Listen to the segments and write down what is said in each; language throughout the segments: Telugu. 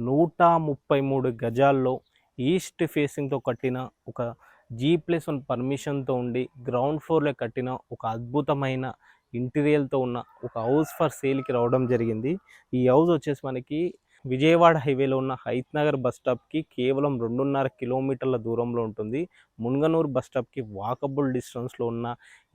133 గజాల్లో ఈస్ట్ ఫేసింగ్తో కట్టిన ఒక G+1 పర్మిషన్తో ఉండి గ్రౌండ్ ఫ్లోర్లో కట్టిన ఒక అద్భుతమైన ఇంటీరియర్తో ఉన్న ఒక హౌస్ ఫర్ సేల్కి రావడం జరిగింది. ఈ హౌస్ వచ్చేసి మనకి విజయవాడ హైవేలో ఉన్న హైత్ నగర్ బస్ స్టాప్కి కేవలం 2.5 కిలోమీటర్ల దూరంలో ఉంటుంది. మున్గనూరు బస్ స్టాప్కి వాకబుల్ డిస్టెన్స్లో ఉన్న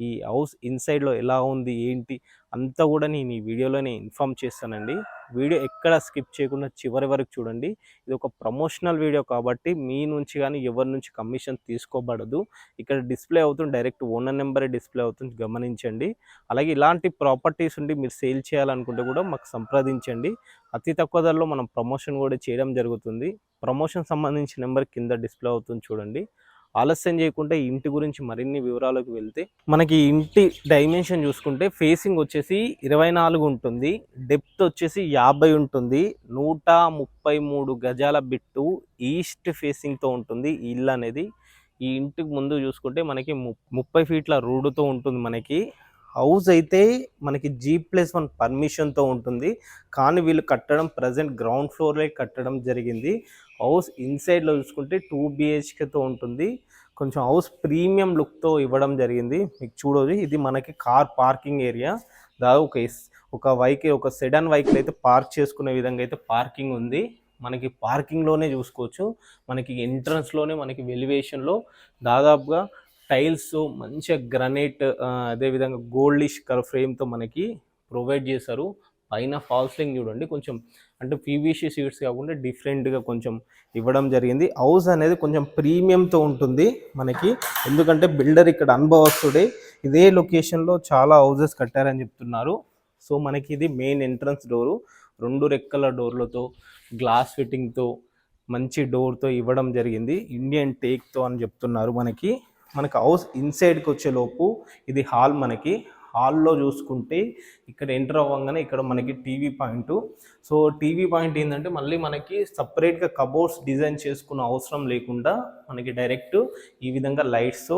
ఈ హౌస్ ఇన్సైడ్లో ఎలా ఉంది ఏంటి అంతా కూడా నేను ఈ వీడియోలోనే ఇన్ఫామ్ చేస్తానండి. వీడియో ఎక్కడ స్కిప్ చేయకుండా చివరి వరకు చూడండి. ఇది ఒక ప్రమోషనల్ వీడియో కాబట్టి మీ నుంచి కానీ ఎవరి నుంచి కమిషన్ తీసుకోబడదు. ఇక్కడ డిస్ప్లే అవుతుంది, డైరెక్ట్ ఓనర్ నెంబరే డిస్ప్లే అవుతుంది, గమనించండి. అలాగే ఇలాంటి ప్రాపర్టీస్ ఉండి మీరు సేల్ చేయాలనుకుంటే కూడా మాకు సంప్రదించండి. అతి తక్కువ ధరలో మనం ప్రమోషన్ కూడా చేయడం జరుగుతుంది. ప్రమోషన్ సంబంధించిన నెంబర్ కింద డిస్ప్లే అవుతుంది, చూడండి. ఆలస్యం చేయకుండా ఈ ఇంటి గురించి మరిన్ని వివరాలకు వెళ్తే మనకి ఇంటి డైమెన్షన్ చూసుకుంటే ఫేసింగ్ వచ్చేసి 24 ఉంటుంది, డెప్త్ వచ్చేసి 50 ఉంటుంది, 133 గజాల బిట్టు ఈస్ట్ ఫేసింగ్తో ఉంటుంది ఈ ఇల్లు అనేది. ఈ ఇంటికి ముందు చూసుకుంటే మనకి 30 ఫీట్ల రోడ్డుతో ఉంటుంది. మనకి హౌస్ అయితే మనకి G+1 పర్మిషన్తో ఉంటుంది, కానీ వీళ్ళు కట్టడం ప్రజెంట్ గ్రౌండ్ ఫ్లోర్లో కట్టడం జరిగింది. హౌస్ ఇన్సైడ్లో చూసుకుంటే 2 BHKతో ఉంటుంది. కొంచెం హౌస్ ప్రీమియం లుక్తో ఇవ్వడం జరిగింది. మీకు చూడవచ్చు, ఇది మనకి కార్ పార్కింగ్ ఏరియా. దాదాపు ఒక సెడాన్ వెహికల్ అయితే పార్క్ చేసుకునే విధంగా అయితే పార్కింగ్ ఉంది. మనకి పార్కింగ్లోనే చూసుకోవచ్చు. మనకి ఎంట్రన్స్లోనే మనకి ఎలివేషన్లో దాదాపుగా టైల్స్ మంచిగా గ్రనైట్, అదేవిధంగా గోల్డిష్ కలర్ ఫ్రేమ్తో మనకి ప్రొవైడ్ చేశారు. పైన ఫాల్ సీలింగ్ చూడండి, కొంచెం అంటే PVC షీట్స్ కాకుండా డిఫరెంట్గా కొంచెం ఇవ్వడం జరిగింది. హౌస్ అనేది కొంచెం ప్రీమియంతో ఉంటుంది మనకి, ఎందుకంటే బిల్డర్ ఇక్కడ అనుభవస్తుడే. ఇదే లొకేషన్లో చాలా హౌసెస్ కట్టారని చెప్తున్నారు. సో మనకి ఇది మెయిన్ ఎంట్రన్స్ డోరు, 2 రెక్కల డోర్లతో గ్లాస్ ఫిట్టింగ్తో మంచి డోర్తో ఇవ్వడం జరిగింది. ఇండియన్ టేక్తో అని చెప్తున్నారు. మనకి హౌస్ ఇన్సైడ్కి వచ్చేలోపు ఇది హాల్. మనకి హాల్లో చూసుకుంటే ఇక్కడ ఎంటర్ అవ్వగానే ఇక్కడ మనకి TV point. So TV point ఏంటంటే మళ్ళీ మనకి సపరేట్గా కబోర్డ్స్ డిజైన్ చేసుకున్న అవసరం లేకుండా మనకి డైరెక్ట్ ఈ విధంగా లైట్స్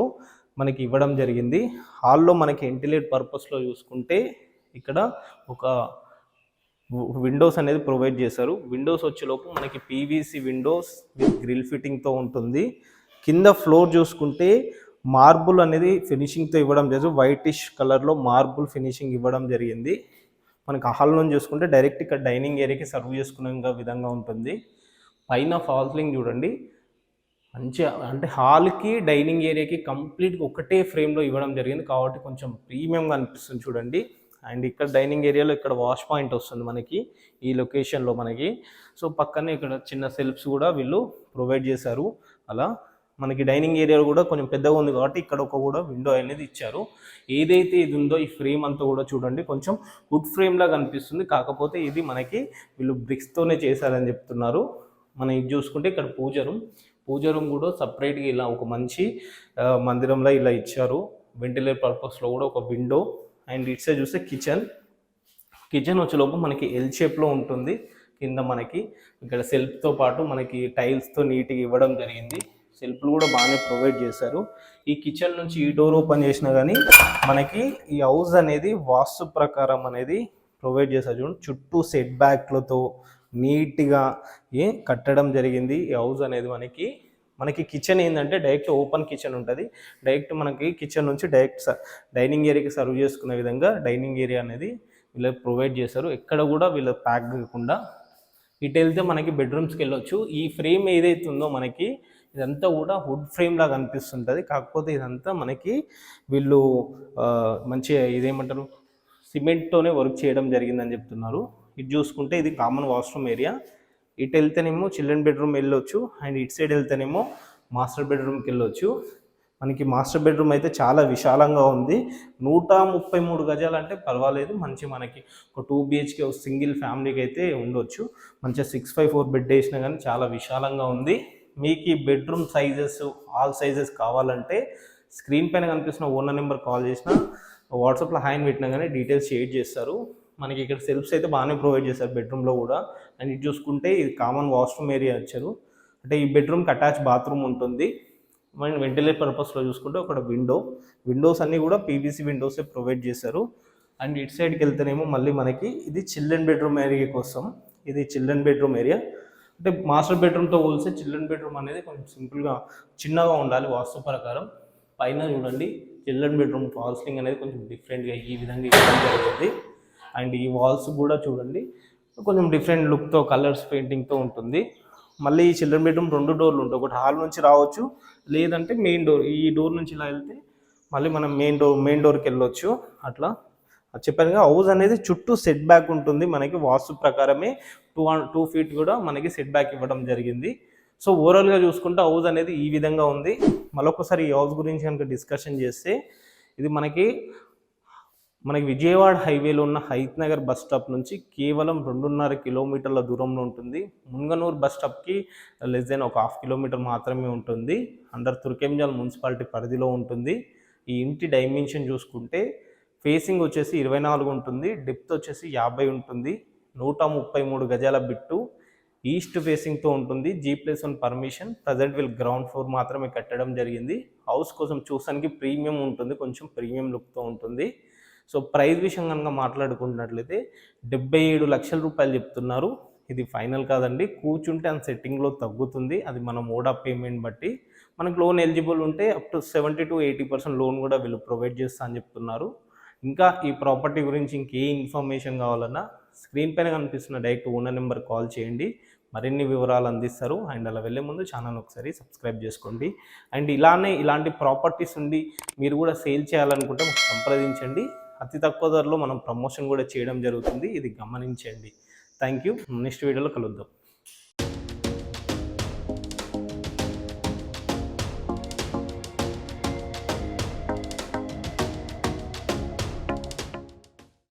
మనకి ఇవ్వడం జరిగింది. హాల్లో మనకి వెంటిలేట్ పర్పస్లో చూసుకుంటే ఇక్కడ ఒక విండోస్ అనేది ప్రొవైడ్ చేశారు. విండోస్ వచ్చేలోపు మనకి PVC విండోస్ విత్ గ్రిల్ ఫిట్టింగ్తో ఉంటుంది. కింద ఫ్లోర్ చూసుకుంటే మార్బుల్ అనేది ఫినిషింగ్తో ఇవ్వడం జరిగింది. వైటిష్ కలర్లో మార్బుల్ ఫినిషింగ్ ఇవ్వడం జరిగింది. మనకి హాల్ నుంచి చూసుకుంటే డైరెక్ట్ ఇక్కడ డైనింగ్ ఏరియాకి సర్వ్ చేసుకునే విధంగా ఉంటుంది. పైన ఫాల్ సీలింగ్ చూడండి, మంచిగా అంటే హాల్కి డైనింగ్ ఏరియాకి కంప్లీట్గా ఒకటే ఫ్రేమ్లో ఇవ్వడం జరిగింది కాబట్టి కొంచెం ప్రీమియంగా అనిపిస్తుంది చూడండి. అండ్ ఇక్కడ డైనింగ్ ఏరియాలో ఇక్కడ వాష్ పాయింట్ వస్తుంది మనకి ఈ లొకేషన్లో మనకి. సో పక్కనే ఇక్కడ చిన్న సెల్ఫ్స్ కూడా వీళ్ళు ప్రొవైడ్ చేశారు. అలా మనకి డైనింగ్ ఏరియా కూడా కొంచెం పెద్దగా ఉంది కాబట్టి ఇక్కడ కూడా విండో అనేది ఇచ్చారు. ఏదైతే ఇది ఉందో ఈ ఫ్రేమ్ అంతా కూడా చూడండి కొంచెం వుడ్ ఫ్రేమ్ లాగా కనిపిస్తుంది, కాకపోతే ఇది మనకి వీళ్ళు బ్రిక్స్తోనే చేశారని చెప్తున్నారు. మనం ఇది చూసుకుంటే ఇక్కడ పూజ రూమ్ కూడా సపరేట్గా ఇలా ఒక మంచి మందిరంలో ఇలా ఇచ్చారు. వెంటిలేట్ పర్పస్లో కూడా ఒక విండో. అండ్ ఇట్ సైడ్ చూస్తే కిచెన్ వచ్చేలోపు మనకి ఎల్ షేప్లో ఉంటుంది. కింద మనకి ఇక్కడ సెల్ఫ్తో పాటు మనకి టైల్స్తో నీట్గా ఇవ్వడం జరిగింది. సెల్ఫ్లు కూడా బాగానే ప్రొవైడ్ చేశారు. ఈ కిచెన్ నుంచి ఈ డోర్ ఓపెన్ చేసినా కానీ మనకి ఈ హౌస్ అనేది వాస్తు ప్రకారం అనేది ప్రొవైడ్ చేశారు. చూడండి, చుట్టూ సెట్ బ్యాక్లతో నీట్గా కట్టడం జరిగింది. ఈ హౌస్ అనేది మనకి కిచెన్ ఏంటంటే డైరెక్ట్ ఓపెన్ కిచెన్ ఉంటుంది. డైరెక్ట్ మనకి కిచెన్ నుంచి డైరెక్ట్ డైనింగ్ ఏరియాకి సర్వ్ చేసుకునే విధంగా డైనింగ్ ఏరియా అనేది వీళ్ళు ప్రొవైడ్ చేశారు. ఎక్కడ కూడా వీళ్ళు ప్యాక్ కాకుండా ఇటు వెళ్తే మనకి బెడ్రూమ్స్కి వెళ్ళొచ్చు. ఈ ఫ్రేమ్ ఏదైతే ఉందో మనకి ఇదంతా కూడా వుడ్ ఫ్రేమ్ లాగా అనిపిస్తుంటుంది, కాకపోతే ఇదంతా మనకి వీళ్ళు మంచిగా ఇదేమంటారు సిమెంట్తోనే వర్క్ చేయడం జరిగిందని చెప్తున్నారు. ఇటు చూసుకుంటే ఇది కామన్ వాష్రూమ్ ఏరియా. ఇటు వెళ్తేనేమో చిల్డ్రన్ బెడ్రూమ్ వెళ్ళొచ్చు, అండ్ ఇటు సైడ్ వెళ్తేనేమో మాస్టర్ బెడ్రూమ్కి వెళ్ళొచ్చు. మనకి మాస్టర్ బెడ్రూమ్ అయితే చాలా విశాలంగా ఉంది. 133 గజాలు అంటే పర్వాలేదు, మనకి ఒక 2 BHK సింగిల్ ఫ్యామిలీకి అయితే ఉండొచ్చు. మంచిగా 6x4 బెడ్ వేసినా కానీ చాలా విశాలంగా ఉంది. మీకు ఈ బెడ్రూమ్ సైజెస్ ఆల్ సైజెస్ కావాలంటే స్క్రీన్ పైన కనిపిస్తున్న ఓనర్ నెంబర్ కాల్ చేసినా వాట్సాప్లో హాయ్ పెట్టినా కానీ డీటెయిల్స్ షేర్ చేస్తారు. మనకి ఇక్కడ సెల్ఫ్స్ అయితే బాగానే ప్రొవైడ్ చేస్తారు బెడ్రూమ్లో కూడా. అండ్ ఇది చూసుకుంటే ఇది కామన్ వాష్రూమ్ ఏరియా ఇచ్చారు. అంటే ఈ బెడ్రూమ్కి అటాచ్ బాత్రూమ్ ఉంటుంది. మనం వెంటిలేట్ పర్పస్లో చూసుకుంటే ఒక విండోస్ అన్నీ కూడా PVC విండోసే ప్రొవైడ్ చేశారు. అండ్ ఇటు సైడ్కి వెళ్తేనేమో మళ్ళీ మనకి ఇది చిల్డ్రన్ బెడ్రూమ్ ఏరియా కోసం. ఇది చిల్డ్రన్ బెడ్రూమ్ ఏరియా. అంటే మాస్టర్ బెడ్రూమ్తో పోలిస్తే చిల్డ్రన్ బెడ్రూమ్ అనేది కొంచెం సింపుల్గా చిన్నగా ఉండాలి వాస్తు ప్రకారం. పైన చూడండి చిల్డ్రన్ బెడ్రూమ్ ఫాల్ సీలింగ్ అనేది కొంచెం డిఫరెంట్గా ఈ విధంగా ఇవ్వడం జరుగుతుంది. అండ్ ఈ వాల్స్ కూడా చూడండి కొంచెం డిఫరెంట్ లుక్తో కలర్స్ పెయింటింగ్తో ఉంటుంది. మళ్ళీ ఈ చిల్డ్రన్ బెడ్రూమ్ 2 డోర్లు ఉంటాయి, ఒకటి హాల్ నుంచి రావచ్చు, లేదంటే మెయిన్ డోర్, ఈ డోర్ నుంచి ఇలా వెళ్తే మళ్ళీ మనం మెయిన్ డోర్కి వెళ్ళొచ్చు. అట్లా చెప్పాను కదా, హౌస్ అనేది చుట్టూ సెట్ బ్యాక్ ఉంటుంది మనకి వాస్తు ప్రకారమే 2 ఫీట్ కూడా మనకి సెట్ బ్యాక్ ఇవ్వడం జరిగింది. సో ఓవరాల్గా చూసుకుంటే హౌస్ అనేది ఈ విధంగా ఉంది. మరొకసారి ఈ హౌస్ గురించి కనుక డిస్కషన్ చేస్తే ఇది మనకి విజయవాడ హైవేలో ఉన్న హైత్ నగర్ బస్ స్టాప్ నుంచి కేవలం 2.5 కిలోమీటర్ల దూరంలో ఉంటుంది. మున్గనూరు బస్ స్టాప్కి లెస్ దెన్ ఒక 1/2 కిలోమీటర్ మాత్రమే ఉంటుంది. అండర్ తుర్కెంజాల్ మున్సిపాలిటీ పరిధిలో ఉంటుంది. ఈ ఇంటి డైమెన్షన్ చూసుకుంటే ఫేసింగ్ వచ్చేసి 24 ఉంటుంది, డెప్త్ వచ్చేసి 50 ఉంటుంది, 133 గజాల బిట్టు, ఈస్ట్ ఫేసింగ్తో ఉంటుంది. G+1 పర్మిషన్, ప్రజెంట్ వీళ్ళు గ్రౌండ్ ఫ్లోర్ మాత్రమే కట్టడం జరిగింది. హౌస్ కోసం చూసానికి ప్రీమియం ఉంటుంది, కొంచెం ప్రీమియం లుక్తో ఉంటుంది. సో ప్రైస్ విషయం కనుక మాట్లాడుకున్నట్లయితే 77 లక్షల రూపాయలు చెప్తున్నారు. ఇది ఫైనల్ కాదండి, కూర్చుంటే అంత సెట్టింగ్లో తగ్గుతుంది, అది మన మోడ్ ఆఫ్ పేమెంట్ బట్టి. మనకు లోన్ ఎలిజిబుల్ ఉంటే అప్ టు 70 to 80% లోన్ కూడా వీళ్ళు ప్రొవైడ్ చేస్తా అని చెప్తున్నారు. ఇంకా ఈ ప్రాపర్టీ గురించి ఇంకే ఇన్ఫర్మేషన్ కావాలన్నా స్క్రీన్ పైన కనిపిస్తున్న డైరెక్ట్ ఓనర్ నెంబర్ కాల్ చేయండి, మరిన్ని వివరాలు అందిస్తారు. అండ్ అలా వెళ్ళే ముందు ఛానల్ ఒకసారి సబ్స్క్రైబ్ చేసుకోండి. అండ్ ఇలాంటి ప్రాపర్టీస్ ఉండి మీరు కూడా సేల్ చేయాలనుకుంటే మాకు సంప్రదించండి. అతి తక్కువ ధరలో మనం ప్రమోషన్ కూడా చేయడం జరుగుతుంది, ఇది గమనించండి. Thank you. నెక్స్ట్ వీడియోలో కలుద్దాం.